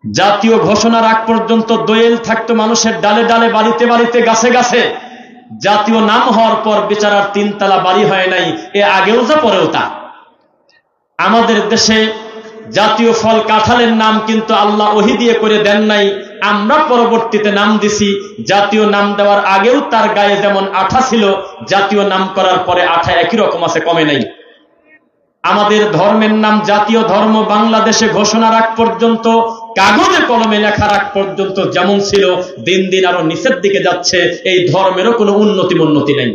জাতীয় ঘোষণার আগ পর্যন্ত দোয়েল থাকতো মানুষের ডালে ডালে, বাড়িতে বাড়িতে, গাছে গাছে। জাতীয় নাম হওয়ার পর বেচারার 3 তলা বাড়ি হয় নাই, এ আগেও যা পরেও তা। আমাদের দেশে জাতীয় ফল কাঁঠালের নাম কিন্তু আল্লাহ ওহী দিয়ে করে দেন নাই, আমরা পরবর্তীতে নাম দিছি। জাতীয় নাম দেওয়ার আগেও তার গায়ে যেমন আঠা ছিল, জাতীয় নাম করার পরে আঠা একই রকম আছে, কমে নাই। আমাদের ধর্মের নাম জাতীয় ধর্ম বাংলাদেশে ঘোষণার আগ পর্যন্ত, কাগজে কলমে লেখার আগ পর্যন্ত যেমন ছিল, দিন দিন আরো নিচের দিকে যাচ্ছে। এই ধর্মেরও কোনো উন্নতি নেই।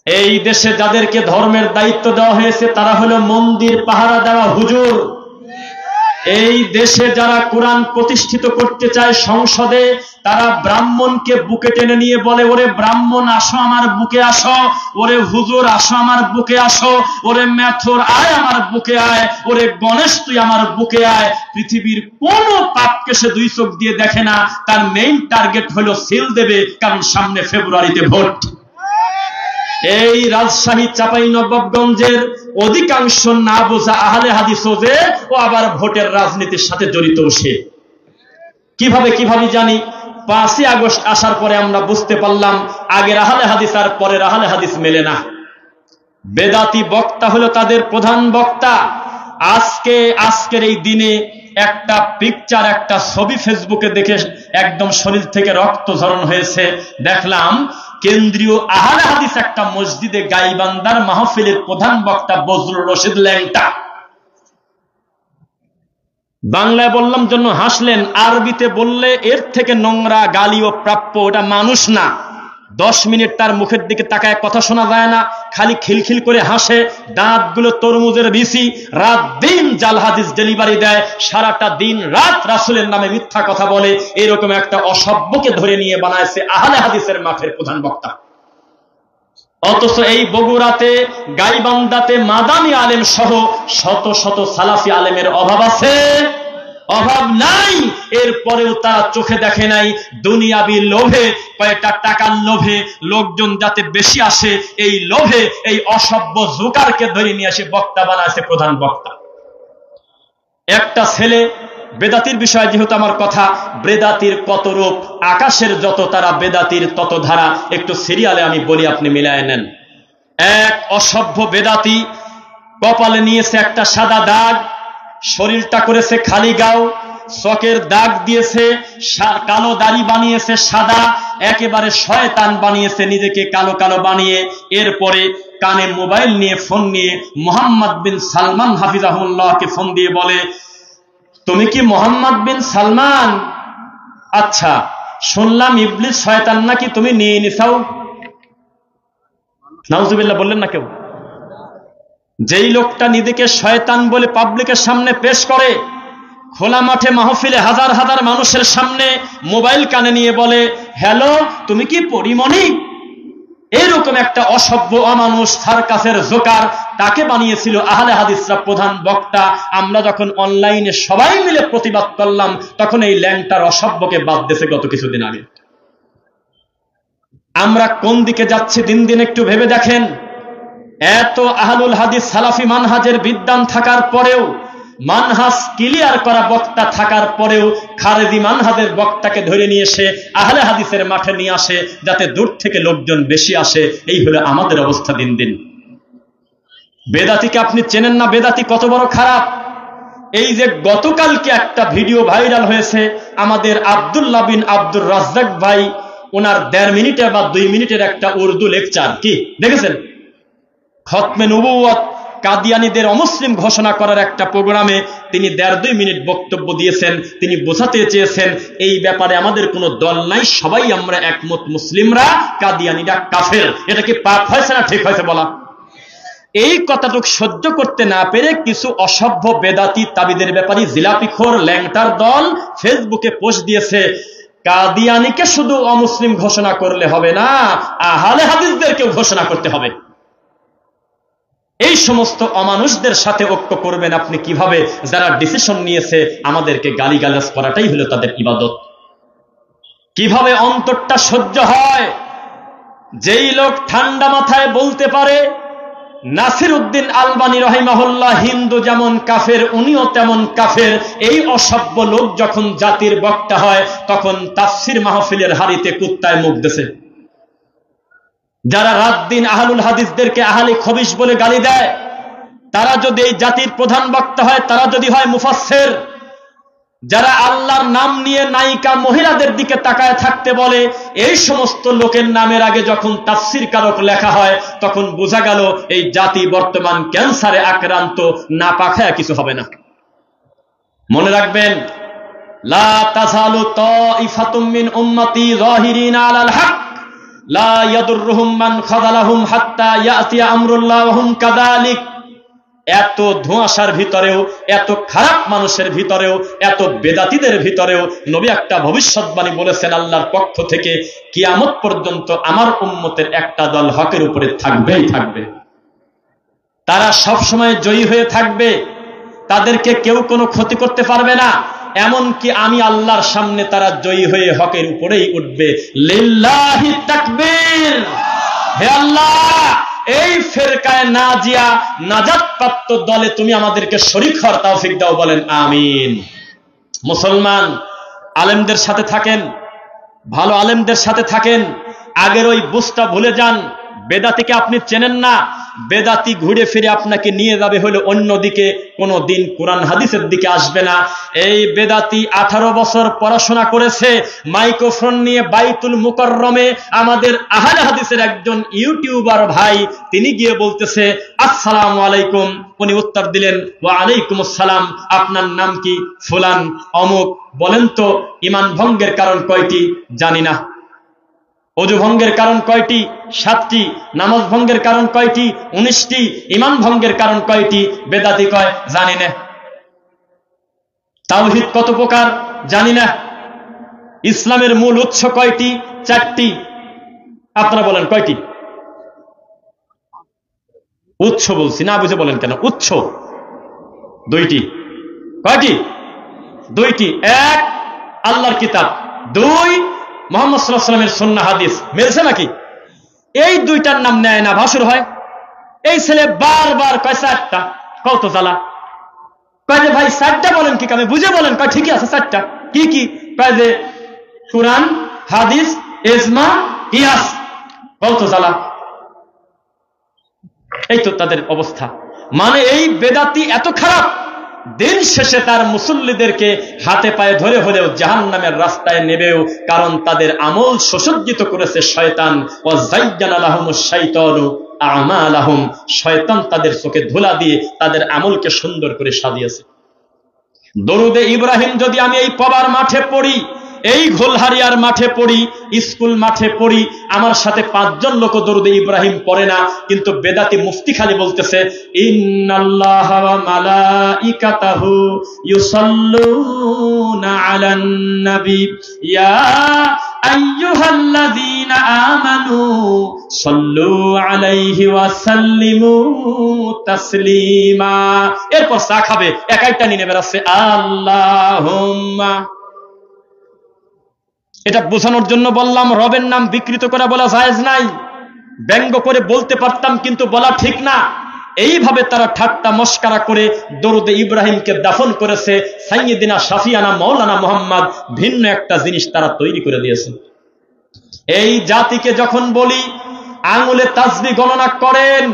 এই দেশে যাদেরকে ধর্মের দায়িত্ব দেওয়া হয়েছে তারা হলো মন্দির পাহারা দেওয়া হুজুর। এই দেশে যারা কোরআন প্রতিষ্ঠিত করতে চায় সংসদে, তারা ব্রাহ্মণকে বুকে টেনে নিয়ে বলে, ওরে ব্রাহ্মণ আসো আমার বুকে আসো, ওরে হুজুর আসো আমার বুকে আসো, ওরে মেথর আয় আমার বুকে আয়, ওরে গণেশ তুই আমার বুকে আয়। পৃথিবীর কোন পাপকে সে 2 চোখ দিয়ে দেখে না, তার মেইন টার্গেট হলো সিল দেবে, কারণ সামনে ফেব্রুয়ারিতে ভোট। এই রাজশাহী চাঁপাইনবাবগঞ্জের অধিকাংশ না বোঝা আহলে হাদিস যে ও আবার ভোটের রাজনীতির সাথে জড়িত। সে কিভাবে জানি 5ই আগস্ট আসার পরে আমরা বুঝতে পারলাম আগের আহলে হাদিস আর পরের আহলে হাদিস মেলে না। বেদাতি বক্তা হলো তাদের প্রধান বক্তা। আজকের এই দিনে একটা পিকচার, একটা ছবি ফেসবুকে দেখে একদম শরীর থেকে রক্ত ঝরণ হয়েছে। দেখলাম কেন্দ্রীয় আহলে হাদিস একটা মসজিদে গাইবান্দার মাহফিলের প্রধান বক্তা বজলুর রশিদ ল্যাংটা। বাংলায় বললাম জন্য হাসলেন, আরবিতে বললে এর থেকে নোংরা গালিও প্রাপ্য। ওটা মানুষ না। 10 মিনিট তার মুখের দিকে তাকায় কথা শোনা যায় না, খালি খিলখিল করে হাসে, দাঁতগুলো তরমুজের বিসি, রাত দিন জাল হাদিস ডেলিভারি দেয়, সারাটা দিন রাত রাসূলের নামে মিথ্যা কথা বলে। এরকম একটা অসভ্যকে ধরে নিয়ে বানাইছে আহলে হাদিসের মাঠের প্রধান বক্তা। অথচ এই বগুড়াতে, গাইবান্দাতে মাদানী আলেম সহ শত শত সালাফি আলেমের অভাব আছে? অভাব নাই। এরপরেও তারা চোখে দেখে নাই দুনিয়াবি লোভে, কয়েকটা টাকার লোভে, লোকজন যাতে বেশি আসে, এই লোভে এই অসভ্য জোকারকে ধরে নিয়ে এসে বক্তা বানাইছে প্রধান বক্তা। একটা ছেলে, বেদাতির বিষয়ে যেহেতু আমার কথা, বেদাতির কত রূপ, আকাশের যত তারা বেদাতির তত ধারা। একটু সিরিয়ালে আমি বলি, আপনি মিলায় নেন। এক অসভ্য বেদাতি কপালে নিয়েছে একটা সাদা দাগ, শরীরটা করেছে খালি গাও, চকের দাগ দিয়েছে, কালো দাড়ি বানিয়েছে সাদা, একেবারে শয়তান বানিয়েছে নিজেকে কালো কালো বানিয়ে। এরপরে কানে মোবাইল নিয়ে, ফোন নিয়ে মোহাম্মদ বিন সালমান হাফিজাহুল্লাহকে ফোন দিয়ে বলে, তুমি কি মোহাম্মদ বিন সালমান? আচ্ছা, শুনলাম ইবলিস শয়তান নাকি তুমি নিয়ে নিছাও। নাউজুবিল্লাহ বললেন না কেউ? যেই লোকটা নিজেকে শয়তান বলে পাবলিকের সামনে পেশ করে, খোলা মাঠে মাহফিলে হাজার হাজার মানুষের সামনে মোবাইল কানে নিয়ে বলে, হ্যালো তুমি কি পরিমণি? এরকম একটা অসভ্য অমানুষ সার্কাসের জোকার, তাকে বানিয়েছিল আহলে হাদিসরা প্রধান বক্তা। আমরা যখন অনলাইনে সবাই মিলে প্রতিবাদ করলাম, তখন এই ল্যাংটার অসভ্যকে বাদ দিয়েছে গত কিছুদিন আগে। আমরা কোন দিকে যাচ্ছি দিন দিন একটু ভেবে দেখেন। এত আহলুল হাদিস সালাফি মানহাজের বিদ্বান থাকার পরেও, মানহাজ ক্লিয়ার করা বক্তা থাকার পরেও, খারেজি মানহাজের বক্তাকে ধরে নিয়ে এসে আহলে হাদিসের মাঠে নিয়ে আসে যাতে দূর থেকে লোকজন বেশি আসে। এই হলো আমাদের অবস্থা দিন দিন। বেদাতিকে আপনি চেনেন না, বেদাতি কত বড় খারাপ। এই যে গতকালকে একটা ভিডিও ভাইরাল হয়েছে, আমাদের আব্দুল্লাহ বিন আব্দুর রাজ্জাক ভাই, ওনার 1.5 মিনিটের বা 2 মিনিটের একটা উর্দু লেকচার, কি দেখেছেন? খতমে নবুয়ত কাদিয়ানীদের অমুসলিম ঘোষণা করার একটা প্রোগ্রামে তিনি 1.5-2 মিনিট বক্তব্য দিয়েছেন। তিনি বোঝাতে চেয়েছেন এই ব্যাপারে আমাদের কোনো দল নাই, সবাই আমরা একমত, মুসলিমরা, কাদিয়ানীরা কাফের। এটা কি পাপ হয়েছে না ঠিক হয়েছে বলা? এই কথাটুকু সহ্য করতে না পেরে কিছু অসভ্য বেদাতি তাবিদের ব্যাপারে জিলাপিখোর ল্যাংটার দল ফেসবুকে পোস্ট দিয়েছে, কাদিয়ানীকে শুধু অমুসলিম ঘোষণা করলে হবে না, আহলে হাদিসদেরকেও ঘোষণা করতে হবে। এই সমস্ত অমানুষদের সাথে ঐক্য করবেন আপনি কিভাবে? যারা ডিসিশন নিয়েছে আমাদেরকে গালিগালাজ করাটাই হলো তাদের ইবাদত। কিভাবে অন্তরটা সহ্য হয়? যেই লোক ঠান্ডা মাথায় বলতে পারে নাসির উদ্দিন আলবানী রহিমাহুল্লাহ হিন্দু যেমন কাফের উনিও তেমন কাফের। এই অসভ্য লোক যখন জাতির বক্তা হয় তখন তাফসির মাহফিলের হাড়িতে কুত্তায় মুখ দেছে। যারা রাত দিন আহলুল হাদিসদেরকে আহলে খবিশ বলে গালি দেয়, তারা যদি এই জাতির প্রধান বক্তা হয়, তারা যদি হয় মুফাসসির, যারা আল্লাহর নাম নিয়ে নায়িকা মহিলাদের দিকে তাকায় থাকতে বলে, এই সমস্ত লোকের নামের আগে যখন তাফসির কারক লেখা হয় তখন বোঝা গেল এই জাতি বর্তমান ক্যান্সারে আক্রান্ত, না পাখায়া কিছু হবে না। মনে রাখবেন, লা তাযালু তাইফাতুম মিন উম্মতি যাহিরিনা আলাল হক লা ইয়াদুররুহুম মান খাযালাহুম হাত্তা ইয়াতিয়া আমরুল্লাহ ওয়া হুম কাযালিক। এত ধোঁয়াশার ভিতরেও, এত খারাপ মানুষের ভিতরেও, এত বেদাতীদের ভিতরেও নবী একটা ভবিষ্যৎবাণী বলেছেন আল্লাহর পক্ষ থেকে, কিয়ামত পর্যন্ত আমার উম্মতের একটা দল হকের উপরে থাকবেই থাকবে। তারা সব সময় জয়ী হয়ে থাকবে, তাদেরকে কেউ কোনো ক্ষতি করতে পারবে না। এমনকি আমি আল্লাহর সামনে তারা জয়ী হয়ে হকের উপরেই উঠবে। লিল্লাহি তাকবীর। হে আল্লাহ, এই ফেরকায়ে নাজিয়া নাজাত প্রাপ্ত দলে তুমি আমাদেরকে শরীক হওয়ার তৌফিক দাও, বলেন আমিন। মুসলমান, আলেমদের সাথে থাকেন, ভালো আলেমদের সাথে থাকেন। আগের ওই বুঝটা ভুলে যান। বেদাতিকে আপনি চেনেন না, বেদাতি ঘুরে ফিরে আপনাকে নিয়ে যাবে হলো অন্যদিকে, কোনো দিন কোরআন হাদিসের দিকে আসবে না। এই বেদাতি 18 বছর পড়াশোনা করেছে, মাইক্রোফোন নিয়ে বাইতুল মুকাররমে আমাদের আহলে হাদিসের একজন ইউটিউবার ভাই, তিনি গিয়ে বলতেছে আসসালামু আলাইকুম। উনি উত্তর দিলেন ওয়া আলাইকুম আসসালাম, আপনার নাম কি? ফুলান অমুক। বলেন তো ঈমান ভঙ্গের কারণ কয়টি? জানি না। ওযু ভঙ্গের কারণ কয়টি? 7টি। নামাজ ভঙ্গের কারণ কয়টি? 19টি। ঈমান ভঙ্গের কারণ কয়টি? বেদাতি কয় জানি না। তাওহীদ কত প্রকার? জানি না। ইসলামের মূল উৎস কয়টি? 4টি। আপনারা বলেন কয়টি? উৎস বলছি না, বুঝে বলেন কেন? উৎস 2টি। কয়টি? 2টি। 1 আল্লাহর কিতাব, 2 মুহাম্মদ সাল্লাল্লাহু আলাইহি ওয়াসাল্লামের সুন্নাহ হাদিস। মিলছে নাকি? এই 2টার নাম নেয় না, ভাসুর হয়। এই ছেলে বারবার কয় 4টা। কত জ্বালা। কয় যে ভাই 4টা বলেন কি কামে? বুঝে বলেন। কয় ঠিকই আছে 4টা। কি কি? কয় যে কুরআন, হাদিস, ইজমা, কিয়াস। কত জ্বালা। এই তো তাদের অবস্থা। মানে এই বেদাতি এত খারাপ, দিন শেষে তার মুসল্লিদেরকে হাতে পায়ে ধরে হলেও জাহান্নামের রাস্তায় নেবেও, কারণ তাদের আমল সুসজ্জিত করেছে শয়তান। ওয়া যায়্যানা লাহুমুশ শাইতানু আমালাহুম। শয়তান তাদের চোখে ধুলা দিয়ে তাদের আমলকে সুন্দর করে সাজিয়েছে। দরুদে ইব্রাহিম যদি আমি এই পবার মাঠে পড়ি, এই ঘোলহারিয়ার মাঠে পড়ি, স্কুল মাঠে পড়ি, আমার সাথে 5 জন লোক দরুদে ইব্রাহিম পড়ে না, কিন্তু বেদাতি মুফতি খালি বলতেছে ইন্নাল্লাহা ওয়া মালাইকাতাহু ইউসাল্লুনা আলান নবী ইয়া আইয়ুহাল্লাযীনা আমানু সাল্লু আলাইহি ওয়া সাল্লিমু তাসলিমা। এরপর চা খাবে, একাইটা নিয়ে বেরাচ্ছে আল্লাহুম্মা। এটা বোঝানোর জন্য বললাম, রবের নাম বিকৃত করে বলা জায়েজ নাই। ব্যঙ্গ করে বলতে পারতাম, কিন্তু বলা ঠিক না। এইভাবে তারা ঠাট্টা মস্কারা করে দরুদে ইব্রাহিমকে দাফন করেছে। সাইয়্যিদিনা শাফিয়ানা মাওলানা মুহাম্মদ ভিন্ন একটা জিনিস তারা তৈরি করে দিয়েছে। এই জাতিকে যখন বলি আঙ্গুলে তাসবিহ গণনা করেন,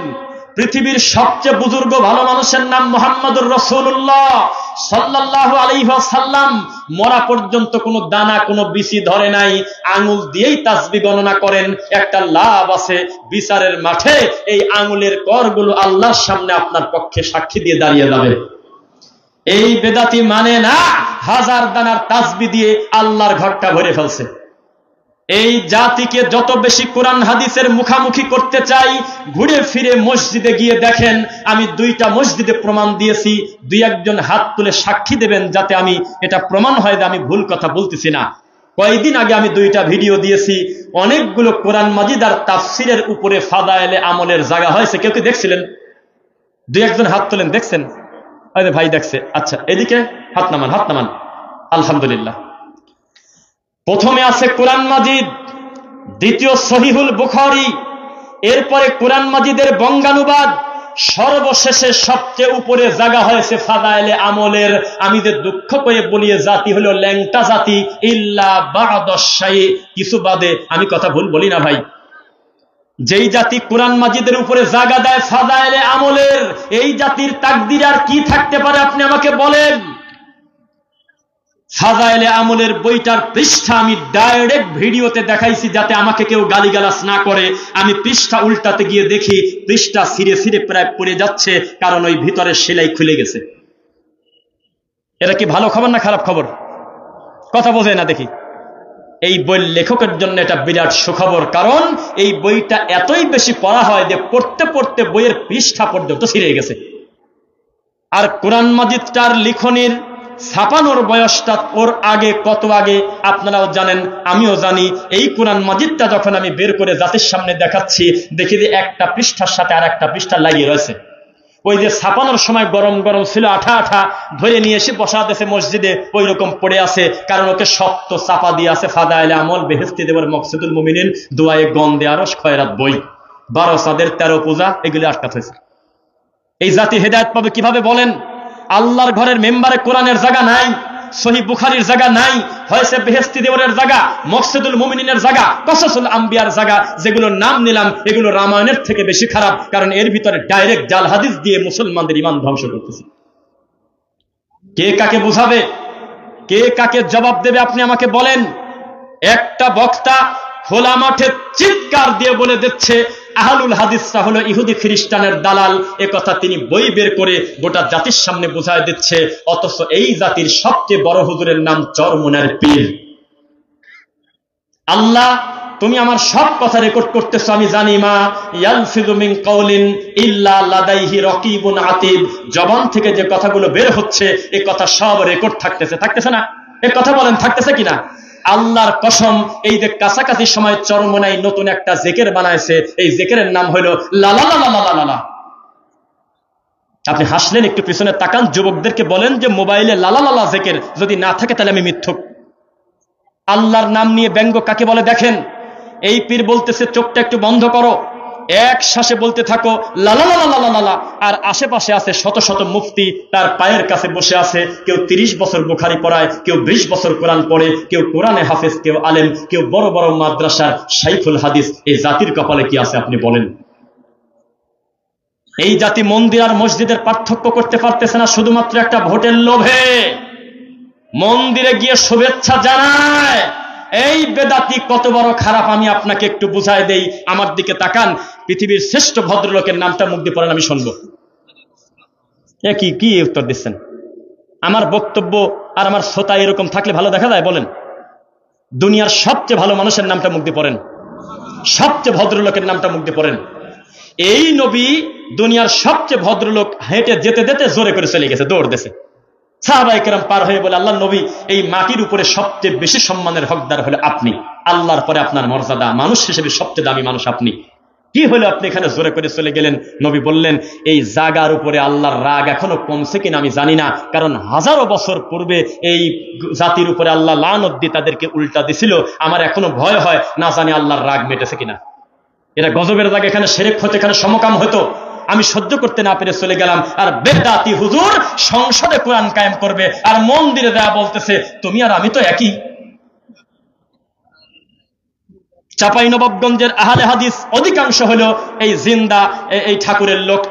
পৃথিবীর সবচেয়ে বুজুর্গ ভালো মানুষের নাম মুহাম্মদুর রাসূলুল্লাহ সাল্লাল্লাহু আলাইহি ওয়াসাল্লাম। মরা পর্যন্ত কোনো দানা, কোনো বিচি ধরে নাই, আঙ্গুল দিয়েই তাসবিহ গণনা করেন। একটা লাভ আছে, বিচারের মাঠে এই আঙ্গুলের করগুলো আল্লাহর সামনে আপনার পক্ষে সাক্ষী দিয়ে দাঁড়িয়ে যাবে। এই বেদাতি মানে না, 1000 দানার তাসবিহ দিয়ে আল্লাহর ঘরটা ভরে ফেলছে। এই জাতিকে যত বেশি কোরআন হাদিসের মুখামুখি করতে চাই, ঘুরে ফিরে মসজিদে গিয়ে দেখেন, আমি 2টা মসজিদে প্রমাণ দিয়েছি। 2-1 জন হাত তুলে সাক্ষী দেবেন, যাতে আমি এটা প্রমাণ হয় যে আমি ভুল কথা বলতেছি না। কয়েকদিন আগে আমি 2টা ভিডিও দিয়েছি, অনেকগুলো কোরআন মাজিদ আর তাফসিরের উপরে ফাদায়েলে আমলের জায়গা হয়েছে। কেউ কি দেখছিলেন? 2-1 জন হাত তোলেন, দেখছেন? আরে ভাই দেখছে। আচ্ছা, এদিকে হাত নামান, হাত নামান। আলহামদুলিল্লাহ। প্রথমে আছে কোরআন মাজিদ, দ্বিতীয় সহিহুল বুখারী, এরপরে কোরআন মাজিদের বঙ্গানুবাদ, সর্বশেষে সবচেয়ে উপরে জায়গা হয়েছে ফাদাইলে আমলের। আমি যে দুঃখ করে বলি জাতি হলো ল্যাংটা জাতি, ইল্লা বা'দাশ-শাই, কিছু বাদে। আমি কথা ভুল বলি না ভাই? যেই জাতি কোরআন মাজিদের উপরে জায়গা দেয় ফাদাইলে আমলের, এই জাতির তাকদীর আর কি থাকতে পারে আপনি আমাকে বলেন? ফাদাইলে আমলের বইটার পৃষ্ঠা আমি ডাইরেক্ট ভিডিওতে দেখাইছি যাতে আমাকে কেউ গালিগালাজ না করে। আমি পৃষ্ঠা উল্টাতে গিয়ে দেখি পৃষ্ঠা ছিঁড়ে ছিঁড়ে প্রায় পড়ে যাচ্ছে, কারণ ওই ভিতরে সেলাই খুলে গেছে। এটা কি ভালো খবর না খারাপ খবর? কথা বোঝে না দেখি। এই বই লেখকের জন্য এটা বিরাট সুখবর, কারণ এই বইটা এতই বেশি পড়া হয় যে পড়তে পড়তে বইয়ের পৃষ্ঠা পর্যন্ত ছিঁড়ে গেছে। আর কোরআন মাজিদটার লিখনির ছাপানোর বয়সটা ওর আগে, কত আগে আপনারাও জানেন, আমিও জানি। এই কোরআন মাজিদটা যখন আমি বের করে জাতির সামনে দেখাচ্ছি, দেখি যে একটা পৃষ্ঠার সাথে আর একটা পৃষ্ঠা লাগিয়ে রয়েছে। ওই যে ছাপানোর সময় গরম গরম ছিল, আঠা আঠা, ধরে নিয়ে এসে বসা দিয়েছে মসজিদে, ওই রকম পড়ে আছে, কারণ ওকে শক্ত চাপা দিয়ে আছে ফাদাইলে আমল, বেহেশতি দেবর, মকসুদুল মুমিনিন, দুআয়ে গন্দে আরশ, খয়রাত বই, 12 চাঁদের 13 পূজা, এগুলি আটকাত হয়েছে। এই জাতি হেদায়েত পাবে কিভাবে বলেন? আল্লাহর ঘরের মেম্বারে কোরআনের জায়গা নাই, সহিহ বুখারীর জায়গা নাই, হয়েছে বেহেশতি দেওয়ারের জায়গা, মকসুদুল মুমিনিনের জায়গা, কসসুল আম্বিয়ার জায়গা। যেগুলোর নাম নিলাম এগুলো রামায়ণের থেকে বেশি খারাপ, কারণ এর ভিতরে ডাইরেক্ট জাল হাদিস দিয়ে মুসলমানদের ঈমান ধ্বংস করতেছে। কে কাকে বুঝাবে? কে কাকে জবাব দেবে আপনি আমাকে বলেন? একটা বক্তা খোলা মাঠে চিৎকার দিয়ে বলে দিচ্ছে আহলুল হাদিসরা হলো ইহুদি খ্রিস্টানের দালাল, এ কথা তিনি বই বের করে গোটা জাতির সামনে বোঝায় দিচ্ছে। অথচ এই জাতির সবচেয়ে বড় হুজুরের নাম চরমনের পীর। আল্লাহ, তুমি আমার সব কথা রেকর্ড করতেছো, আমি জানি। মা ইয়ালফিযু মিন কাওলিন ইল্লা লাদাইহি রাকিবুন আতীদ, জবান থেকে যে কথাগুলো বের হচ্ছে এই কথা সব রেকর্ড থাকতেছে, থাকতেছে না? এই কথা বলেন, থাকতেছে কিনা? আল্লাহর কসম, এই যে কাছাকাছি সময় চরমনাই নতুন একটা জিকির বানাইছে, এই জিকিরের নাম হলো লা লা লা লা লা লা। আপনি হাসলেন, একটু পিছনে তাকান, যুবকদেরকে বলেন যে মোবাইলে লা লা লা লা জিকির যদি না থাকে তাহলে আমি মিথ্যুক। আল্লাহর নাম নিয়ে ব্যঙ্গ কাকে বলে দেখেন। এই পীর বলতেছে চোখটা একটু বন্ধ করো, এক শ্বাসে বলতে থাকো লা লা লা লা লা লা, আর আশেপাশে আছে শত শত মুফতি তার পায়ের কাছে বসে আছে। কেউ 30 বছর বুখারী পড়ায়, কেউ 20 বছর কোরআন পড়ে, কেউ কোরআনে হাফেজ, কেউ আলেম, কেউ বড় বড় মাদ্রাসার শাইখুল হাদিস। এই জাতির কপালে কি আছে আপনি বলেন? এই জাতি মন্দির আর মসজিদের পার্থক্য করতে পারতেছে না, শুধুমাত্র একটা ভোটের লোভে মন্দিরে গিয়ে শুভেচ্ছা জানায়। এই বেদাতি কত বড় খারাপ আমি আপনাকে একটু বুঝাই দেই। আমার দিকে তাকান, পৃথিবীর শ্রেষ্ঠ ভদ্রলোকের নামটা মুখ দিয়ে পড়েন, আমি শুনবো। কি উত্তর দিচ্ছেন? আমার বক্তব্য আর আমার শ্রোতা এরকম থাকলে ভালো দেখা যায়? বলেন, দুনিয়ার সবচেয়ে ভালো মানুষের নামটা মুখ দিয়ে পড়েন, সবচেয়ে ভদ্রলোকের নামটা মুখ দিয়ে পড়েন। এই নবী দুনিয়ার সবচেয়ে ভদ্রলোক, হেঁটে যেতে যেতে জোরে করে চলে গেছে, দৌড় দিয়েছে। সাহাবায়ে কেরাম পার হয়ে বলে, আল্লাহর নবী, এই মাটির উপরে সবচেয়ে বেশি সম্মানের হকদার হলো আপনি, আল্লাহর পরে আপনার মর্যাদা, মানুষ হিসেবে সবচেয়ে দামি মানুষ আপনি। কি হলো আপনি এখানে জোরে করে চলে গেলেন? নবী বললেন, এই জায়গার উপরে আল্লাহর রাগ এখনো কমছে কিনা আমি জানি না, কারণ হাজারো বছর পূর্বে এই জাতির উপরে আল্লাহ লানত দিয়ে তাদেরকে উল্টা দিছিল। আমার এখনো ভয় হয়, না জানি আল্লাহর রাগ মেটেছে কিনা। এরা গজবের জায়গা, এখানে শিরক হতো, এখানে সমকাম হতো। আমি সহ্য করতে না পেরে চলে গেলাম। আর বেদাতি হুজুর সংসদে কোরআন কায়েম করবে আর মন্দিরে দেয়া বলতেছে তুমি আর আমি তো একই। চাঁপাইনবাবগঞ্জের আহলে হাদিস অধিকাংশ হলো এই জিন্দা এই ঠাকুরের লোক।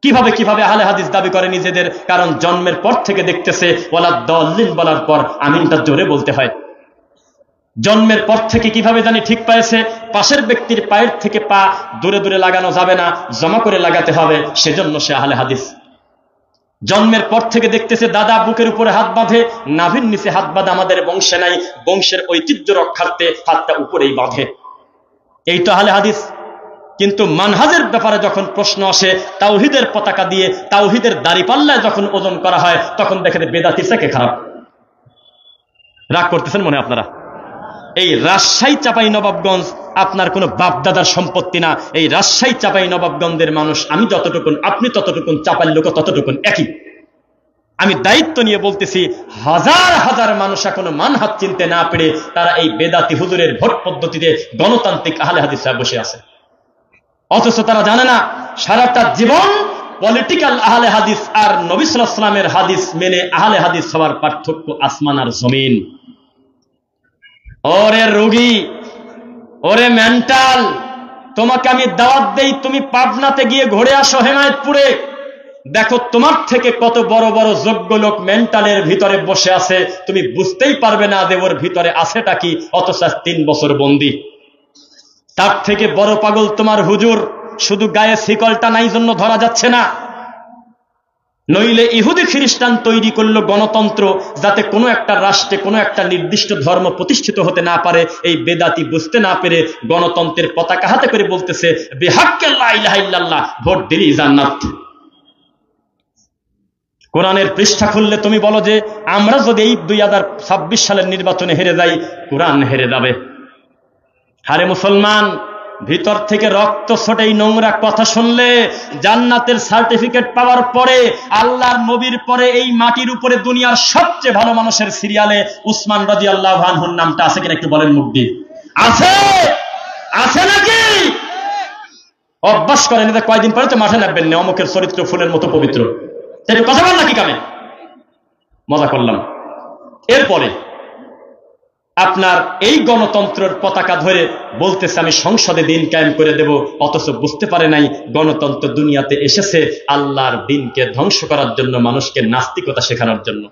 কিভাবে আহলে হাদিস দাবি করে নিজেদের? কারণ জন্মের পর থেকে দেখতেছে ওয়ালা দল্লিন বলার পর আমিনটা জোরে বলতে হয়। জন্মের পর থেকে কিভাবে জানি ঠিক পাইছে, পাশের ব্যক্তির পায়ের থেকে পা দূরে দূরে লাগানো যাবে না, জমা করে লাগাতে হবে, সেজন্য সে আহলে হাদিস। জন্মের পর থেকে দেখতেছে দাদা বুকের উপরে হাত বাঁধে, নাভির নিচে হাত বাঁধে, আমাদের বংশে নাই, বংশের ঐতিহ্য রক্ষার্থে হাতটা উপরেই বাঁধে, এই তো আহলে হাদিস। কিন্তু মানহাজের ব্যাপারে যখন প্রশ্ন আসে, তাওহীদের পতাকা দিয়ে তাওহীদের দাড়িপাল্লায় যখন ওজন করা হয়, তখন দেখেন বেদাতির থেকে খারাপ। রাগ করতেছেন মনে আপনারা? এই রাজশাহী চাঁপাইনবাবগঞ্জ আপনার কোনো বাপদাদার সম্পত্তি না। এই রাজশাহী চাঁপাইনবাবগঞ্জের মানুষ আমি যতটুকুন, আপনি ততটুকুন, চাপাইর লোক ততটুকুন একই। আমি দায়িত্ব নিয়ে বলতেছি, হাজার হাজার মানুষ এখনো মানহাজ চিনতে না পেরে তারা এই বেদাতি হুজুরের ভোট পদ্ধতিতে গণতান্ত্রিক আহলে হাদিসরা বসে আছে। অথচ তারা জানে না সারাটা জীবন পলিটিক্যাল আহলে হাদিস আর নবী সাল্লাল্লাহু আলাইহি ওয়াসাল্লামের হাদিস মেনে আহলে হাদিস হওয়ার পার্থক্য আসমান আর জমিন। ওরে রোগী, ওরে মেন্টাল, তোমাকে আমি দাওয়াত দেই, তুমি পাবনাতে গিয়ে ঘুরে আসো, হেমায়েতপুরে দেখো তোমার থেকে কত বড় বড় যোগ্য লোক মেন্টালের ভিতরে বসে আছে, তুমি বুঝতেই পারবে না যে ওর ভিতরে আছেটা কি, অথচ 3 বছর বন্দী। তার থেকে বড় পাগল তোমার হুজুর, শুধু গায়ে শিকলটা নাই জন্য ধরা যাচ্ছে না। নইলে ইহুদি খ্রিস্টান তৈরি করলো গণতন্ত্র, যাতে কোনো একটা রাষ্ট্রে কোনো একটা নির্দিষ্ট ধর্ম প্রতিষ্ঠিত হতে না পারে। এই বেদাতি বুঝতে না পেরে গণতন্ত্রের পতাকা হাতে করে বলতেছে বিহাক্কে লা ইলাহা ইল্লাল্লাহ, ভোট দিলেই জান্নাত। কোরআনের পৃষ্ঠা খুললে তুমি বলো যে আমরা যদি এই 2026 সালের নির্বাচনে হেরে যাই, কোরআন হেরে যাবে। হারে মুসলমান, ভিতর থেকে রক্ত ছোটে এই নোংরা কথা শুনলে জান্নাতের সার্টিফিকেট পাওয়ার পরে, আল্লাহর নবীর পরে এই মাটির উপরে দুনিয়ার সবচেয়ে ভালো মানুষের সিরিয়ালে উসমান রাদিয়াল্লাহু আনহুর নামটা আছে কিনা একটু বলেন মুখ দিয়ে। আছে? আছে নাকি? অভ্যাস করেন, এটা কয়দিন পরে তো মাঠে নামবেন না, অমুকের চরিত্র ফুলের মতো পবিত্র। কথা বল নাকি কামে? মজা করলাম। এরপরে আপনার এই গণতন্ত্রের পতাকা ধরে বলতেছে আমি সংসদে দিন কায়েম করে দেব, অথচ বুঝতে পারে নাই গণতন্ত্র দুনিয়াতে এসেছে আল্লাহর দিনকে ধ্বংস করার জন্য, মানুষকে নাস্তিকতা শেখানোর জন্য।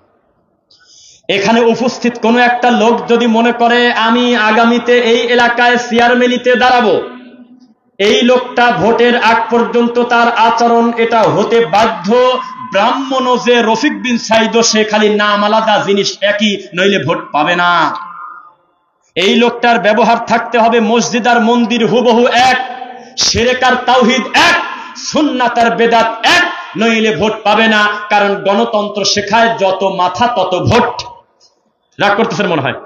এখানে উপস্থিত কোন একটা লোক যদি মনে করে আমি আগামীতে এই এলাকায় চেয়ারম্যানিতে দাঁড়াবো, এই লোকটা ভোটের আগ পর্যন্ত তার আচরণ এটা হতে বাধ্য ব্রাহ্মণ যে রফিক বিন সাইদ, সে খালি নাম আলাদা, জিনিস একই, নইলে ভোট পাবে না। এই লোকটার ব্যবহার থাকতে হবে মসজিদ আর মন্দির হুবহু এক, শিরক আর তাওহীদ এক, সুন্নাত আর বেদাত এক, নইলে ভোট পাবে না। কারণ গণতন্ত্র শেখায় যত মাথা তত ভোট। রাগ করতেছেন মনে হয়?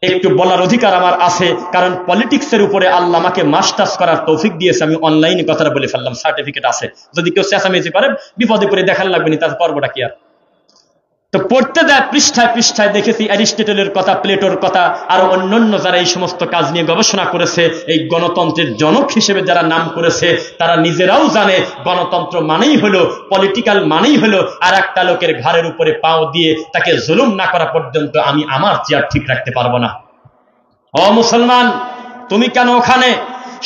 একটু বলার অধিকার আমার আছে, কারণ পলিটিক্সের উপরে আল্লাহ আমাকে মাস্টার্স করার তৌফিক দিয়েছে। আমি অনলাইনে কথাটা বলে ফেললাম, সার্টিফিকেট আছে। যদি কেউ চেঁচামেচি করে বিপদে পড়ে দেখার লাগবে না, তার করবোটা কি আর। তো পড়তে দেয় পৃষ্ঠায় পৃষ্ঠায় দেখেছি অ্যারিস্টটলের কথা, প্লেটোর কথা, আর অন্যান্য যারা এই সমস্ত কাজ নিয়ে গবেষণা করেছে, এই গণতন্ত্রের জনক হিসেবে যারা নাম করেছে, তারা নিজেরাও জানে গণতন্ত্র মানেই হলো, পলিটিক্যাল মানেই হলো আর একটা লোকের ঘাড়ের উপরে পাও দিয়ে তাকে জুলুম না করা পর্যন্ত আমি আমার চেয়ার ঠিক রাখতে পারবো না। ও মুসলমান, তুমি কেন ওখানে?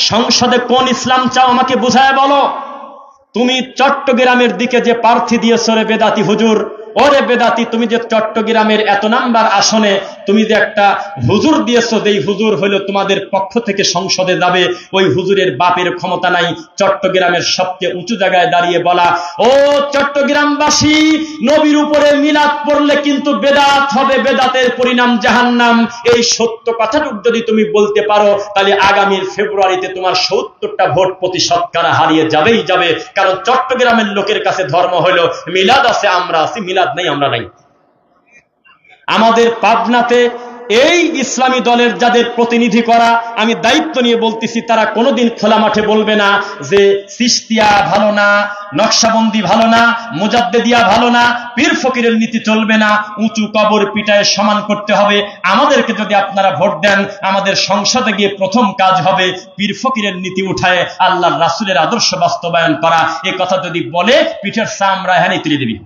সংসদে কোন ইসলাম চাও আমাকে বুঝায় বলো। তুমি চট্টগ্রামের দিকে যে প্রার্থী দিয়েছ রে বেদাতি হুজুর, ওরে বেদাতি, তুমি যে চট্টগ্রামের এত নাম্বার আসনে তুমি যে একটা হুজুর দিয়েছো, যেই হুজুর হইল তোমাদের পক্ষ থেকে সংসদে যাবে, ওই হুজুরের বাপের ক্ষমতা নাই চট্টগ্রামের সবচেয়ে উঁচু জায়গায় দাঁড়িয়ে বলা, ও চট্টগ্রামবাসী, নবীর উপরে মিলাদ পড়লে কিন্তু বেদাত হবে, বেদাতের পরিণাম জাহান্নাম। এই সত্য কথাটুকু যদি তুমি বলতে পারো, তাহলে আগামীর ফেব্রুয়ারিতে তোমার 70টা ভোট প্রতি শতকরা হারিয়ে যাবেই যাবে। কারণ চট্টগ্রামের লোকের কাছে ধর্ম হলো মিলাদ আছে আমরা আছি, মিলাদ নাই আমরা নাই। আমাদের পাবনাতে এই ইসলামী দলের যাদের প্রতিনিধি করা, আমি দায়িত্ব নিয়ে বলতেছি, তারা কোনোদিন খোলা মাঠে বলবে না যে চিশতিয়া ভালো না, নকশাবন্দি ভালো না, মুজাদ্দেদিয়া ভালো না, পীর ফকিরের নীতি চলবে না, উঁচু কবর পিটায় সমান করতে হবে। আমাদেরকে যদি আপনারা ভোট দেন, আমাদের সংসদে গিয়ে প্রথম কাজ হবে পীর ফকিরের নীতি উঠায় আল্লাহর রাসূলের আদর্শ বাস্তবায়ন করা। এ কথা যদি বলে পিঠের চামড়া হ্যাঁ তুলে দিবি।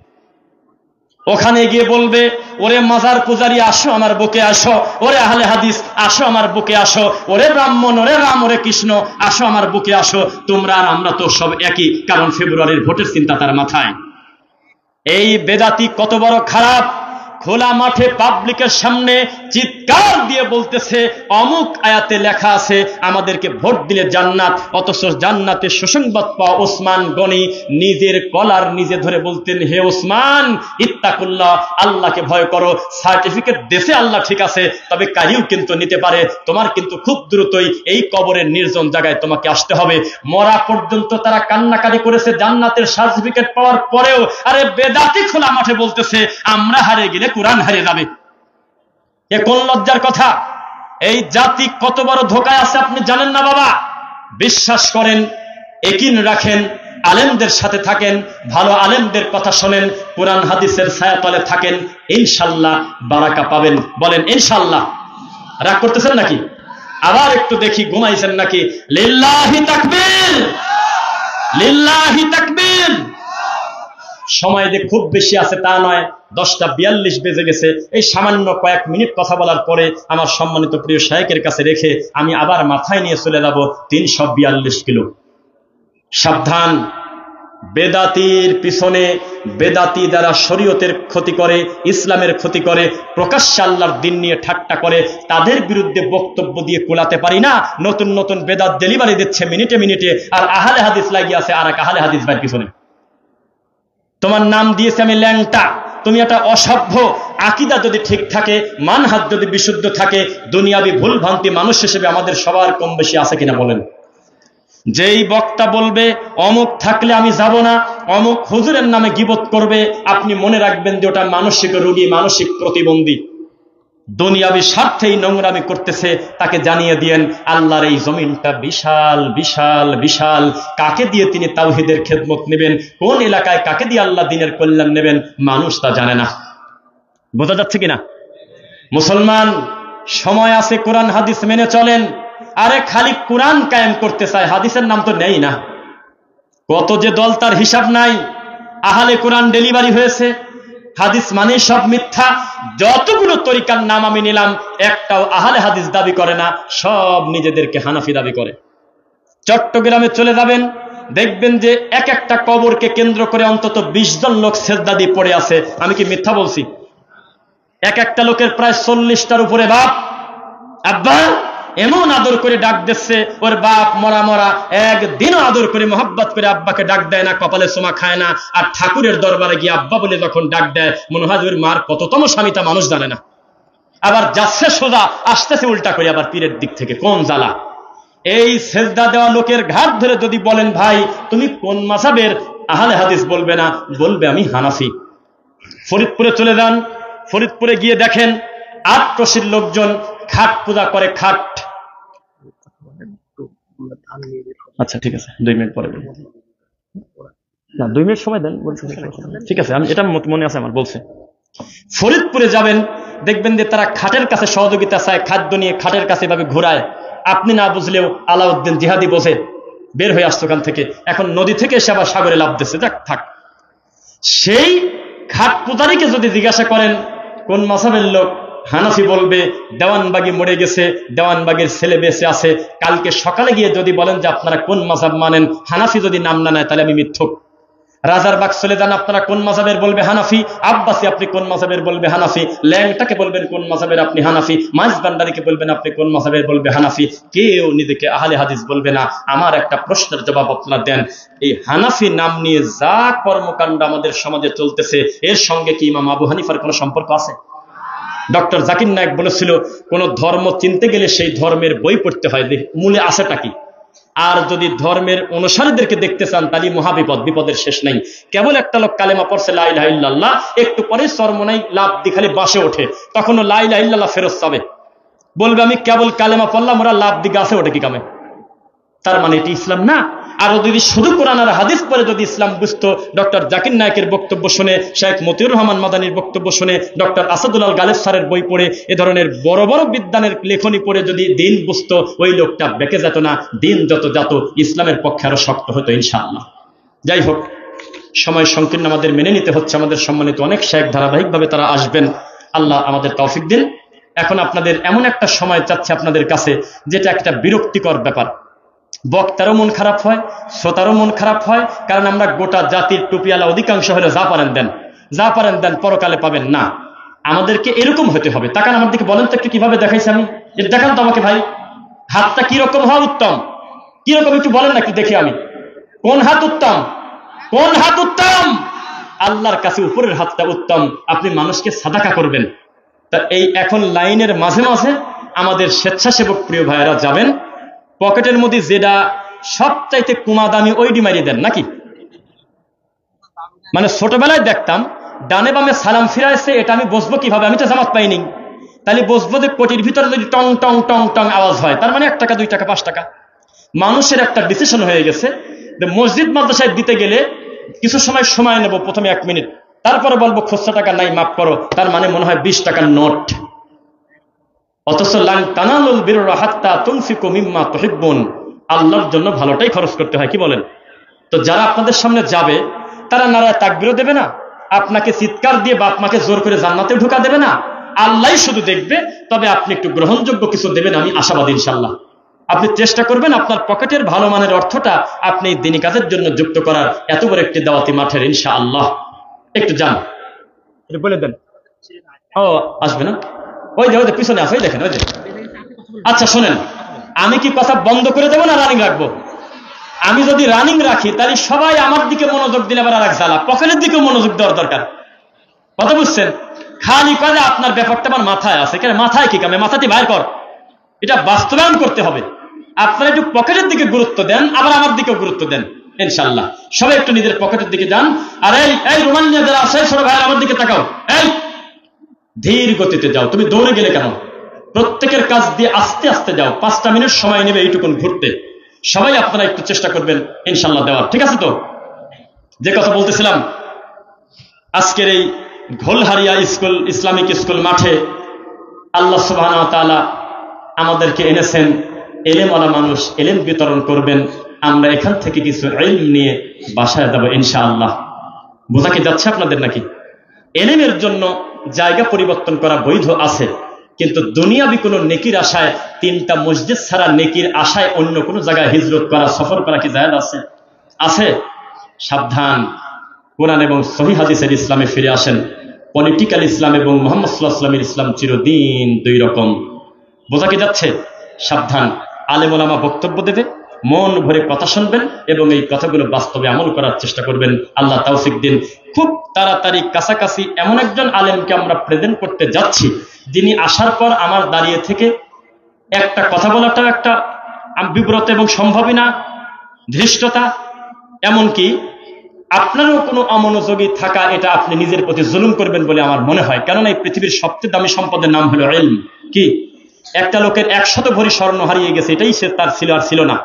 ওখানে গিয়ে বলবে, ওরে মাজার পূজারি আসো আমার বুকে আসো, ওরে আহলে হাদিস আসো আমার বুকে আসো, ওরে ব্রাহ্মণ, ওরে রাম, ওরে কৃষ্ণ আসো আমার বুকে আসো, তোমরা আর আমরা তো সব একই। কারণ ফেব্রুয়ারির ভোটের চিন্তা তার মাথায়। এই বেদাতি কত বড় খারাপ, খোলা মাঠে পাবলিকের সামনে চিৎকার দিয়ে বলতেছে অমুক আয়াতে লেখা আছে আমাদেরকে ভোট দিলে জান্নাত, অথচ জান্নাতের সুসংবাদ পাওয়া ওসমান গনি নিজের কলার নিজে ধরে বলতেন, হে ওসমান ইত্তাকুল্লাহ, আল্লাহকে ভয় করো। সার্টিফিকেট দেশে আল্লাহ ঠিক আছে, তবে কারিও কিন্তু নিতে পারে, তোমার কিন্তু খুব দ্রুতই এই কবরের নির্জন জায়গায় তোমাকে আসতে হবে। মরা পর্যন্ত তারা কান্নাকাটি করেছে জান্নাতের সার্টিফিকেট পাওয়ার পরেও। আরে বেদাতি খোলা মাঠে বলতেছে আমরা হারিয়ে গেলে কোরআন হারিয়ে যাবে। এ কোন লজ্জার কথা? এই জাতি কত বড় ধোকায় আছে আপনি জানেন না বাবা। বিশ্বাস করেন, একিন রাখেন, আলেমদের সাথে থাকেন, ভালো আলেমদের কথা শোনেন, কোরআন হাদিসের ছায়াতলে থাকেন, ইনশাআল্লাহ বারাকা পাবেন। বলেন ইনশাআল্লাহ। রাগ করতেছেন নাকি? আবার একটু দেখি ঘুমাইছেন নাকি। লিল্লাহি তাকবীর, লিল্লাহি তাকবীর। সময় যে খুব বেশি আছে তা নয়, 10:42 বেজে গেছে। এই সামান্য কয়েক মিনিট কথা বলার পরে আমার সম্মানিত প্রিয় শায়েখের কাছে রেখে আমি আবার মাথায় নিয়ে চলে যাব 342 কিলো। সাবধান, বেদাতির পিছনে, বেদাতি যারা শরীয়তের ক্ষতি করে, ইসলামের ক্ষতি করে, প্রকাশ্যে আল্লাহর দিন নিয়ে ঠাট্টা করে, তাদের বিরুদ্ধে বক্তব্য দিয়ে কোলাতে পারি না। নতুন নতুন বেদাত ডেলিভারি দিচ্ছে মিনিটে মিনিটে, আর আহলে হাদিস লাগিয়ে আছে আর এক আহলে হাদিস ভাইয়ের পিছনে। তোমার নাম দিয়েছে আমি ল্যাংটা, তুমি একটা অসভ্য। আকীদা যদি ঠিক থাকে, মানহাজ যদি বিশুদ্ধ থাকে, দুনিয়াবি ভুল ভ্রান্তি মানুষ হিসেবে আমাদের সবার কম বেশি আছে কিনা বলেন? যেই বক্তা বলবে অমুক থাকলে আমি যাব না, অমুক হুজুরের নামে গীবত করবে, আপনি মনে রাখবেন যে ওটা মানসিক রোগী, মানসিক প্রতিবন্ধী। দুনিয়াবি স্বার্থেই নোংরামি করতেছে, তাকে জানিয়ে দিয়েন আল্লাহর এই জমিনটা বিশাল বিশাল বিশাল। কাকে দিয়ে তিনি তাওহীদের খেদমত নেবেন, কোন এলাকায় কাকে দিয়ে আল্লাহ দিনের কল্যাণ নেবেন, মানুষ তা জানে না। বোঝা যাচ্ছে কিনা? মুসলমান, সময় আছে, কোরআন হাদিস মেনে চলেন। আরে খালি কোরআন কায়েম করতে চায়, হাদিসের নাম তো নেই না। কত যে দল তার হিসাব নাই। আহলে কোরআন ডেলিভারি হয়েছে, হাদিস মানে সব মিথ্যা। যতগুলো তরিকার নাম আমি নিলাম, একটাও আহলে হাদিস দাবি করে না, সব নিজেদেরকে হানাফি দাবি করে। চট্টগ্রামে চলে যাবেন, দেখবেন যে এক একটা কবরকে কেন্দ্র করে অন্তত 20 জন লোক সেজদা দিয়ে পড়ে আছে। আমি কি মিথ্যা বলছি? এক একটা লোকের প্রায় 40টার উপরে বাপ। আব্বা এমন আদর করে ডাক দিচ্ছে, ওর বাপ মরা মরা, একদিনও আদর করে মোহাব্বত করে আব্বাকে ডাক দেয় না, কপালে সোমা খায় না। আর ঠাকুরের দরবারে গিয়ে আব্বা বলে যখন ডাক দেয়, মনে হয় ওর মার কততম স্বামীটা মানুষ জানে না। আবার যাচ্ছে সোজা, আসতেছে উল্টা করে আবার পীরের দিক থেকে। কোন জ্বালা! এই সেজদা দেওয়া লোকের ঘাট ধরে যদি বলেন ভাই তুমি কোন মাযহাবের, আহলে হাদিস বলবে না, বলবে আমি হানাফি। ফরিদপুরে চলে যান, ফরিদপুরে গিয়ে দেখেন আটরশির লোকজন খাট পূজা করে। খাট, আচ্ছা ঠিক আছে, 2 মিনিট পরে না, 2 মিনিট সময় দেন। ঠিক আছে, আমি এটা মনে আছে আমার, বলছে। ফরিদপুরে যাবেন, দেখবেন যে তারা খাটের কাছে সহযোগিতা চায়, খাদ্য নিয়ে খাটের কাছে এভাবে ঘোরায়। আপনি না বুঝলেও আলাউদ্দিন জিহাদি বোঝে, বের হয়ে আসতো ওখান থেকে। এখন নদী থেকে এসে আবার সাগরে লাভ দিচ্ছে, যাক থাক। সেই খাট পূজারীকে যদি জিজ্ঞাসা করেন কোন মাযহাবের লোক, হানাফি বলবে। দেওয়ানবাগি মরে গেছে, দেওয়ানবাগের ছেলে বেঁচে আছে। কালকে সকালে গিয়ে যদি বলেন যে আপনারা কোন মাযহাব মানেন, হানাফি যদি নাম না নেয়, তাহলে আমি মিথ্যুক। রাজারবাগ চলে যান, আপনারা কোন মাযহাবের, বলবে হানাফি। আব্বাসী আপনি কোন মাযহাবের, বলবে হানাফি। ল্যাংটাকে বলবেন কোন মাযহাবের, আপনি হানাফি। মাইজভান্ডারীকে বলবেন আপনি কোন মাযহাবের, বলবে হানাফি। কেউ নিজেকে আহলে হাদিস বলবে না। আমার একটা প্রশ্নের জবাব আপনারা দেন, এই হানাফি নাম নিয়ে যা কর্মকাণ্ড আমাদের সমাজে চলতেছে, এর সঙ্গে কি ইমাম আবু হানিফার কোনো সম্পর্ক আছে? ডক্টর জাকির নায়েক বলেছিল, কোন ধর্ম চিনতে গেলে সেই ধর্মের বই পড়তে হয়, মূলে আছেটা কি। আর যদি ধর্মের অনুসারীদেরকে দেখতে চান, তাহলে মহাবিপদ, বিপদের শেষ নাই। কেবল একটা লোক কালেমা পড়ছে লা ইলাহা ইল্লাল্লাহ, একটু পরে চরমোনাই লাভ দি খালি বাসে ওঠে, তখন লা ইলাহা ইল্লাল্লাহ ফেরত যাবে, বলবে আমি কেবল কালেমা পড়লাম, ওরা লাভ দি গাছে ওঠে কি কামে। তার মানে এটি ইসলাম না। আর যদি শুধু কোরআন আর হাদিস পড়ে যদি ইসলাম বুঝতো, ডক্টর জাকির নায়েকের বক্তব্য শুনে, শেখ মতিউর রহমান মাদানির বক্তব্য শুনে, ডক্টর আসাদুল্লাহ গালেব স্যারের বই পড়ে, এ ধরনের বড় বড় বিদ্বানের লেখনী পড়ে যদি দিন বুঝতো, ওই লোকটা বেঁকে যেত না। দিন যত যত ইসলামের পক্ষে আরো শক্ত হতো ইনশাআল্লাহ। যাই হোক, সময় সংকীর্ণ, আমাদের মেনে নিতে হচ্ছে। আমাদের সম্মানিত অনেক শেখ ধারাবাহিকভাবে তারা আসবেন, আল্লাহ আমাদের তৌফিক দিন। এখন আপনাদের এমন একটা সময় চাচ্ছে আপনাদের কাছে, যেটা একটা বিরক্তিকর ব্যাপার। বক্তারও মন খারাপ হয়, শ্রোতারও মন খারাপ হয়, কারণ আমরা গোটা জাতির টুপিওয়ালা অধিকাংশ হলে যা পারেন দেন, যা পারেন দেন, পরকালে পাবেন না। আমাদেরকে এরকম হতে হবে। তাকান আমার দিকে, বলেন তো একটু কিভাবে দেখাইছি আমি, এটা দেখান তো আমাকে ভাই। হাতটা কিরকম হওয়া উত্তম, কিরকম একটু বলেন না, একটু দেখি আমি। কোন হাত উত্তম? কোন হাত উত্তম? আল্লাহর কাছে উপরের হাতটা উত্তম। আপনি মানুষকে সাদাকা করবেন। তা এই এখন লাইনের মাঝে মাঝে আমাদের স্বেচ্ছাসেবক প্রিয় ভাইয়েরা যাবেন, পকেটের মধ্যে যেটা সবচাইতে কুমা দামি ওইটি মারিয়ে দেন নাকি। মানে ছোটবেলায় দেখতাম ডানে বামে সালাম ফিরাইছে, এটা আমি বসবো কিভাবে, আমি তো জামাত পাইনি। তাহলে বসবো যে কোটির ভিতরে যদি টং টং টং টং আওয়াজ হয়, তার মানে 1 টাকা 2 টাকা 5 টাকা। মানুষের একটা ডিসিশন হয়ে গেছে যে মসজিদ মাদ্রাসায় দিতে গেলে কিছু সময় নেব, প্রথমে 1 মিনিট, তারপরে বলবো খুচরা টাকা নাই মাফ করো, তার মানে মনে হয় 20 টাকার নোট। অথচ লান তানালুল বিররা হাত্তা তুনফিকু মিম্মা তুহিব্বুন, আল্লাহর জন্য ভালোটাই খরচ করতে হয়, কি বলেন? তো যারা আপনাদের সামনে যাবে তারা নারায় তাকবীরও দেবে না, আপনাকে চিৎকার দিয়ে বাপ মাকে জোর করে জান্নাতে ঢোকা দেবে না, আল্লাহই শুধু দেখবে। তবে আপনি একটু গ্রহণযোগ্য কিছু দেবেন, আমি আশাবাদী ইনশাআল্লাহ। আপনি চেষ্টা করবেন আপনার পকেটের ভালো মানের অর্থটা আপনি দিনী কাজের জন্য যুক্ত করার, এত বড় একটি দাওয়াতি মাঠের ইনশাআল্লাহ। একটু যান, বলে দেন। ও আসবে না, ওই যে পিছনে আছে, ওই দেখেন, ওই যে। আচ্ছা শোনেন, আমি কি কথা বন্ধ করে দেবো না রানিং রাখবো? আমি যদি রানিং রাখি তাহলে সবাই আমার দিকে মনোযোগ দিলে আবার আর এক জ্বালা, পকেটের দিকেও মনোযোগ দেওয়ার দরকার। কথা বুঝছেন? খালি কাজে আপনার ব্যাপারটা আমার মাথায় আছে, কেন মাথায় কি কামে, মাথাটি বাইর কর, এটা বাস্তবায়ন করতে হবে। আপনারা একটু পকেটের দিকে গুরুত্ব দেন, আবার আমার দিকেও গুরুত্ব দেন ইনশাআল্লাহ। সবাই একটু নিজের পকেটের দিকে যান। আর এই রোমানিয়া যারা আছে ছোট ভাই আমার দিকে তাকাও, এই ধীর গতিতে যাও, তুমি দৌড়ে গেলে কেন? প্রত্যেকের কাজ দিয়ে আস্তে আস্তে যাও, 5টা মিনিট সময় নেবে এইটুকুন ঘুরতে। সবাই আপনারা একটু চেষ্টা করবেন ইনশাআল্লাহ দেওয়ার, ঠিক আছে তো? যে কথা বলতেছিলাম, আজকের এই ঘোলহারিয়া স্কুল, ইসলামিক স্কুল মাঠে আল্লাহ সুবহানাহু ওয়া তাআলা আমাদেরকে এনেছেন, এলেমওয়ালা মানুষ এলেম বিতরণ করবেন। আমরা এখান থেকে কিছু ইলম নিয়ে বাসায় যাব ইনশাআল্লাহ। বোঝা কি যাচ্ছে আপনাদের নাকি? এলেমের জন্য জায়গা পরিবর্তন করা বৈধ আছে, কিন্তু দুনিয়াবি কোনো নেকির আশায়, 3টা মসজিদ ছাড়া নেকির আশায় অন্য কোনো জায়গায় হিজরত করা, সফর করা কি জায়েজ আছে? আছে? সাবধান, কোরআন এবং সহিহ হাদিসের ইসলামে ফিরে আসেন। পলিটিক্যাল ইসলাম এবং মুহাম্মদ সাল্লাল্লাহু আলাইহি ওয়াসাল্লামের ইসলাম চিরদিন দুই রকম। বোঝা কি যাচ্ছে? সাবধান, আলেম ওলামা বক্তব্য দেবে, মন ভরে কথা শুনবেন এবং এই কথাগুলো বাস্তবে আমল করার চেষ্টা করবেন। আল্লাহ তৌফিক দিন। খুব তাড়াতাড়ি কাছাকাছি এমন একজন আলেমকে আমরা প্রেজেন্ট করতে যাচ্ছি, যিনি আসার পর আমার দাঁড়িয়ে থেকে একটা কথা বলাটাও একটা বিব্রত এবং সম্ভবই না, ধৃষ্টতা, এমনকি আপনারও কোনো অমনোযোগী থাকা, এটা আপনি নিজের প্রতি জুলুম করবেন বলে আমার মনে হয়। কেননা এই পৃথিবীর সবচেয়ে দামি সম্পদের নাম হলো ইলম। কি? একটা লোকের 100 ভরি স্বর্ণ হারিয়ে গেছে, এটাই সে তার ছিল আর ছিল না।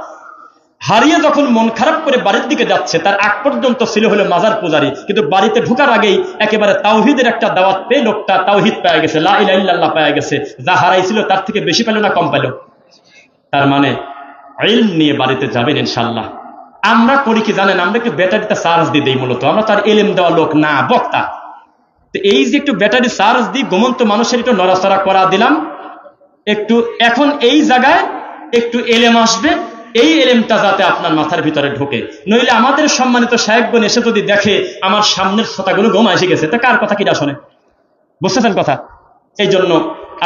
হারিয়ে যখন মন খারাপ করে বাড়ির দিকে যাচ্ছে, তার আগ পর্যন্ত ছিল হলো মাজার পূজারি, কিন্তু বাড়িতে ঢুকার আগেই একেবারে তাওহীদের একটা দাওয়াত পেয়ে লোকটা তাওহীদ পেয়ে গেছে, লা ইলাহা ইল্লাল্লাহ পেয়ে গেছে। যা হারাইছিল তার থেকে বেশি পেল না কম পেল? তার মানে ইলম নিয়ে বাড়িতে যাবেন ইনশাআল্লাহ। আমরা করি কি জানেন? আমরা একটু ব্যাটারিতে চার্জ দিয়ে দেই, মূলত আমরা তার ইলম দেওয়া লোক না, বক্তা। তো এই যে একটু ব্যাটারি চার্জ দিই, ঘুমন্ত মানুষের একটু নড়াচড়া করা দিলাম, একটু এখন এই জায়গায় একটু এলেম আসবে, এই এলেমটা যাতে আপনার মাথার ভিতরে ঢোকে। নইলে আমাদের সম্মানিত সাহেবগণ এসে যদি দেখে আমার সামনের শ্রোতাগুলো ঘুমা এসে গেছে, তা কার কথা কিটা শোনে? বুঝতেছেন কথা? এই জন্য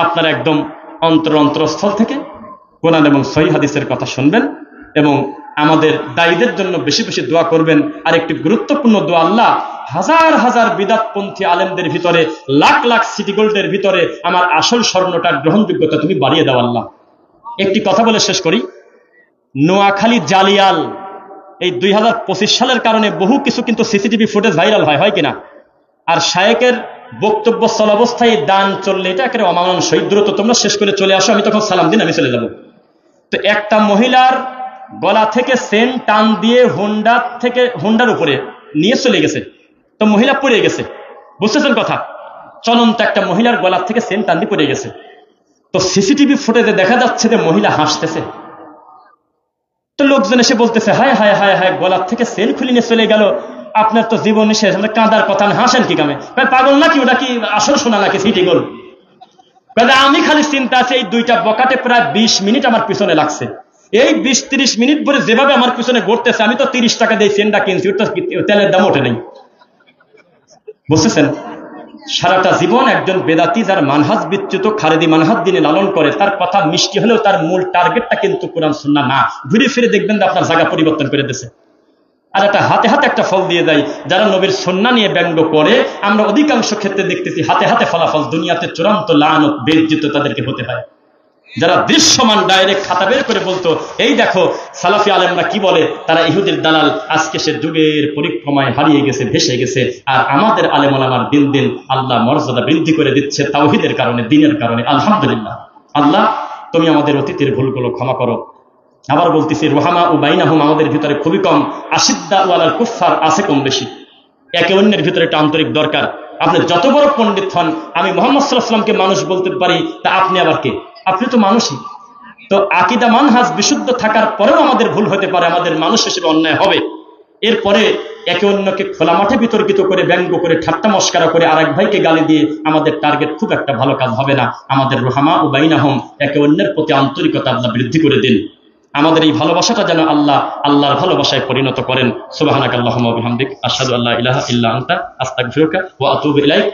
আপনারা একদম অন্তরস্থল থেকে কোরআন এবং সহিহ হাদিসের কথা শুনবেন এবং আমাদের দায়ীদের জন্য বেশি বেশি দোয়া করবেন। আর একটি গুরুত্বপূর্ণ দোয়া, আল্লাহ হাজার হাজার বিদাতপন্থী আলেমদের ভিতরে, লাখ লাখ সিটি গোল্ডের ভিতরে আমার আসল স্বর্ণটার গ্রহণযোগ্যতা তুমি বাড়িয়ে দাও আল্লাহ। একটি কথা বলে শেষ করি। নোয়াখালী জালিয়াল এই 2025 সালের কারণে বহু কিছু কিন্তু সিসিটিভি ফুটেজ ভাইরাল হয় কিনা? আর শায়েকের বক্তব্য চলাবস্থায় দান চললে এটা একেবারে অমানুষই। দ্রুত তোমরা শেষ করে চলে আসো, আমি তখন সালাম দিন আমি চলে যাব। তো একটা মহিলার গলা থেকে চেন টান দিয়ে হুন্ডার উপরে নিয়ে চলে গেছে, তো মহিলা পড়ে গেছে। বুঝতেছেন কথা? চলন্ত একটা মহিলার গলা থেকে চেন টান দিয়ে পড়ে গেছে। তো সিসিটিভি ফুটেজে দেখা যাচ্ছে যে মহিলা হাসতেছে। তো লোকজন এসে বলতেছে, হায় হায় হায় হায়, গলার থেকে চেন খুলে নিয়ে চলে গেল, আপনার তো জীবন শেষ, আমরা কাঁদার কথা না, হাসেন কি কামে? পাগল নাকি? ওটা কি আসল শোনা নাকি সিটি গোল? আমি খালি চিন্তা আছে, এই দুইটা বকাটে প্রায় 20 মিনিট আমার পিছনে লাগছে। এই 20-30 মিনিট পরে যেভাবে আমার পিছনে ঘুরতেছে, আমি তো 30 টাকা দিয়ে চেনটা কিনছি, ওটা তেলের দাম ওঠে নেই। বুঝতেছেন? সারাটা জীবন একজন বেদাতি যার মানহাজ বিচ্যুত খারেদি মানহাজ দিনে লালন করে, তার কথা মিষ্টি হলেও তার মূল টার্গেটটা কিন্তু কোরআন সুন্নাহ না। ঘুরে ফিরে দেখবেন যে আপনার জায়গা পরিবর্তন করে দিয়েছে। আর এটা হাতে হাতে একটা ফল দিয়ে দেয়। যারা নবীর সুন্নাহ নিয়ে ব্যঙ্গ করে, আমরা অধিকাংশ ক্ষেত্রে দেখতেছি হাতে হাতে ফলাফল, দুনিয়াতে চূড়ান্ত লানত বেইজ্জত তাদেরকে হতে হয়। যারা দৃশ্যমান ডাইরেক্ট খাতা বের করে বলতো, এই দেখো সালাফি আলেমরা কি বলে, তারা ইহুদির দালাল, আজকে সে যুগের পরিক্রমায় হারিয়ে গেছে, ভেসে গেছে। আর আমাদের আলেম ওলামার দিন দিন আল্লাহ মর্যাদা বৃদ্ধি করে দিচ্ছে তাওহীদের কারণে, দিনের কারণে। আলহামদুলিল্লাহ। আল্লাহ তুমি আমাদের অতীতের ভুলগুলো ক্ষমা করো। আবার বলতেছি, রুহামা ও বাইনাহুম আমাদের ভিতরে খুবই কম, আশিদ্দা ওয়ালাল কুফফার আছে কম বেশি। একে অন্যের ভিতরে একটা আন্তরিক দরকার। আপনি যত বড় পণ্ডিত হন, আমি মুহাম্মদ সাল্লাল্লাহু আলাইহি ওয়াসাল্লামকে মানুষ বলতে পারি, তা আপনি আবার কে? আপনি তো মানুষই। তো আকীদা মানহাজ বিশুদ্ধ থাকার পরেও আমাদের ভুল হতে পারে, আমাদের মানুষ হিসেবে অন্যায় হবে। এরপরে একে অন্যকে খোলা মাঠে বিতর্কিত করে, ব্যঙ্গ করে, ঠাট্টা মস্কারা করে, আরেক ভাইকে গালি দিয়ে আমাদের টার্গেট খুব একটা ভালো কাজ হবে না। আমাদের রুহামা ও বাইনাহুম, একে অন্যের প্রতি আন্তরিকতা আল্লাহ বৃদ্ধি করে দিন। আমাদের এই ভালোবাসাটা যেন আল্লাহর ভালোবাসায় পরিণত করেন। সুবহানাকাল্লাহুম্মা ওয়া বিহামদিক, আশহাদু আল্লা ইলাহা ইল্লা আনতা, আস্তাগফিরুকা ওয়া আতুবু ইলাইক।